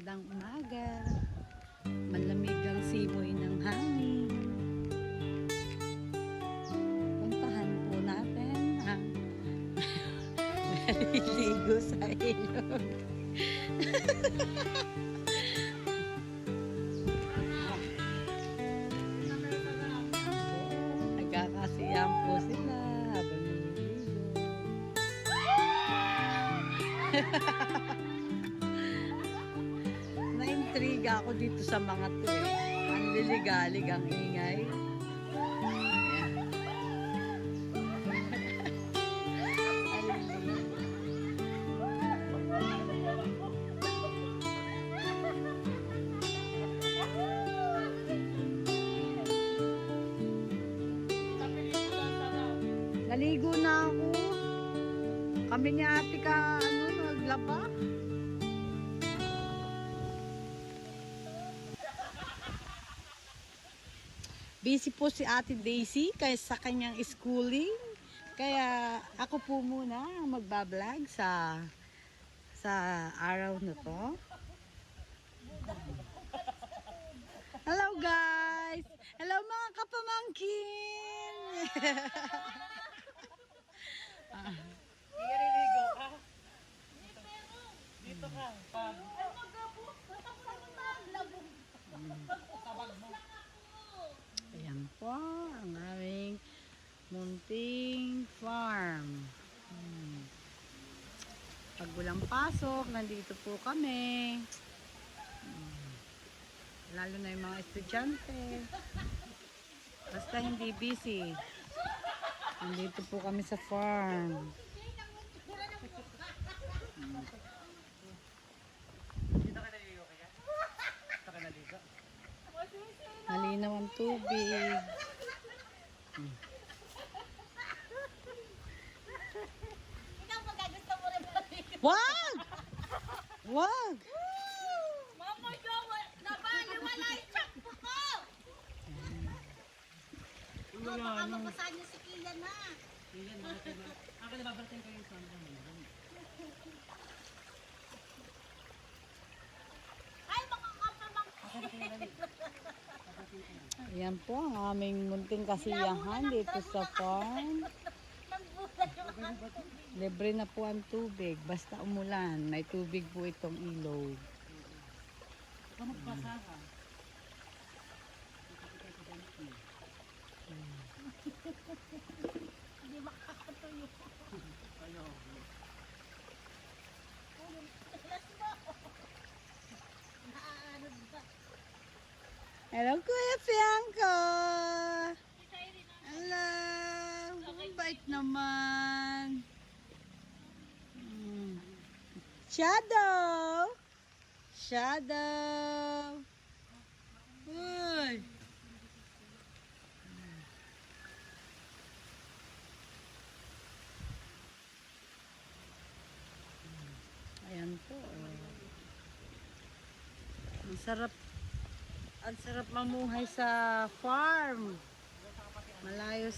Magandang umaga. Malamig ang simoy ng hangin. Puntahan po natin ang maliligo sa ilog. Nagkakasiyam po sila habang naliligo. Naintriga ako dito sa mga to eh. Ang liligalig, ang ingay. Ayan. Naligo na ako. Kami ni ate ka, naglaba. Busy po si Ate Daisy kaya sa kanyang schooling. Kaya ako po muna ang magbablog sa araw na to. Hello guys! Hello mga kapamangkin! Nililigo ka? Dito ka. Sabag mo. Ayan po ang aming munting farm. Pag walang pasok, nandito po kami. Lalo na yung mga estudyante. Basta hindi busy. Nandito po kami sa farm. Dito ka naliligo kaya? Dito ka naligo? Malinaw ang tubig. Ikaw magagusto mo rin maligo. Wag! Wag! Mama, nabali wala yung sakpo ko! Baka mapasahan niyo si Kian na. Yan, ako nababarating ko yung sanda mo. Ay, mga kapamangkin. Ayan po ang aming munting kasiyahan dito sa farm. Nagbulan yung mga tubig. Libre na po ang tubig. Basta umulan, may tubig po itong ilog. Ikaw magpasa ka. Hindi makakatuyo. Ayaw. Let's go. Naaano ba? Hello, Kuya Fianco! Hello! Ang bait naman. Shadow! Shadow! Uy! Ayan po. Ang sarap mamuhay sa farm. Malayo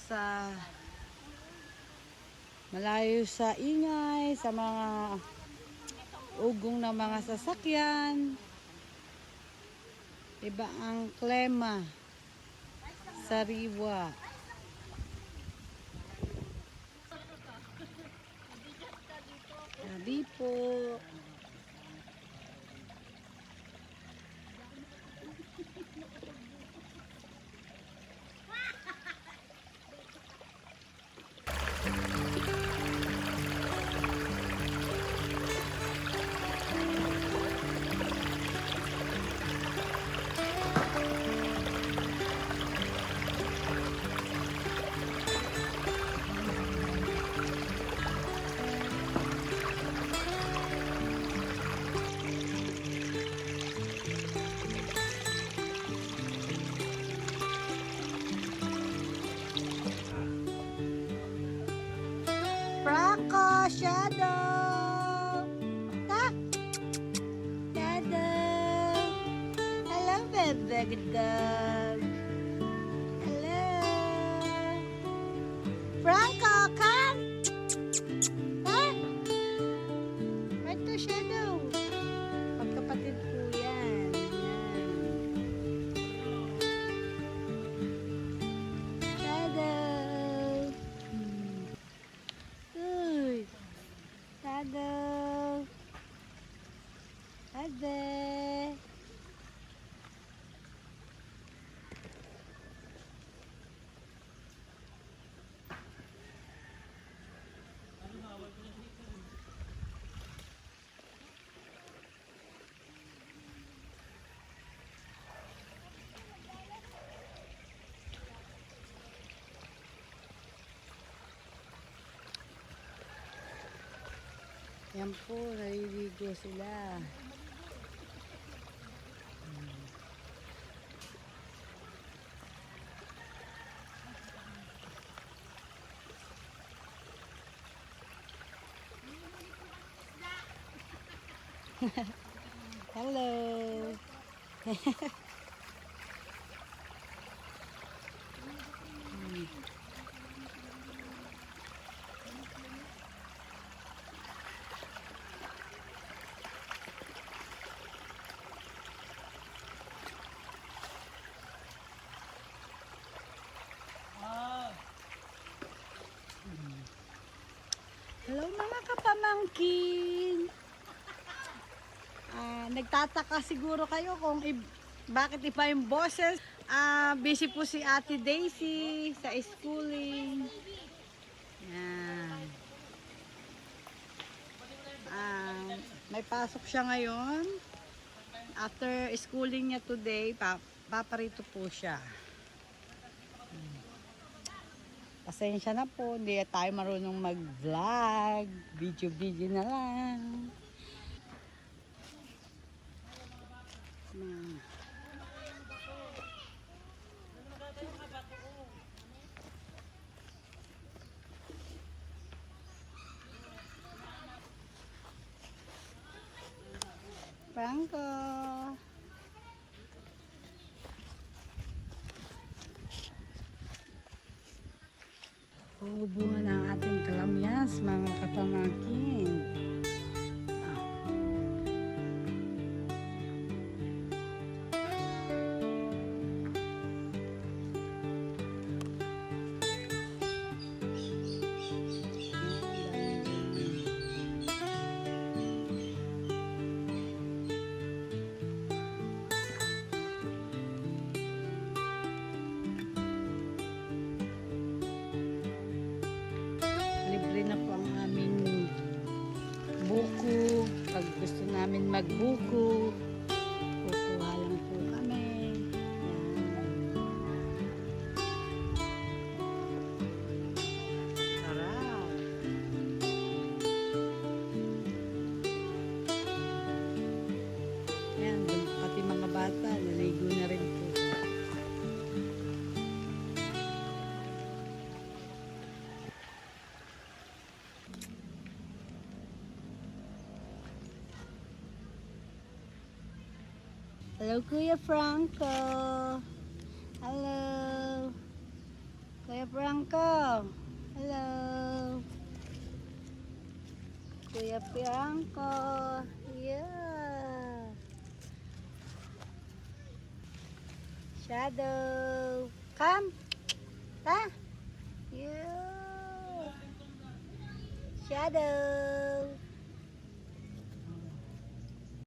sa ingay, sa mga ugong na mga sasakyan. Iba ang klima. Sariwa. Sabi po. Franco, Shadow! Ah! Shadow! Hello, baby dog! Hello! Franco, come! Ah! Ito, Shadow! Magkapatid po yan. Ade. Yan po, naliligo sila. Hello. Hello mga kapamangkin. Nagtataka siguro kayo kung bakit iba yung boses. Busy po si Ate Daisy sa schooling. Yan. May pasok siya ngayon. After schooling niya today, paparito po siya. Pasensya na po, hindi tayo marunong mag-vlog. Video na lang. Franco. Bunga ng ating kalamyas, mga kapamangkin. Libre na po ang aming buko. Pag gusto namin magbuko, kukuha lang po kami. Yan. Sarap. Yan, pati mga bata, naligo na rin po. Hello, Kuya Franco. Hello. Kuya Franco. Hello. Kuya Franco. Yeah. Shadow. Come. Ha? Yeah. Shadow.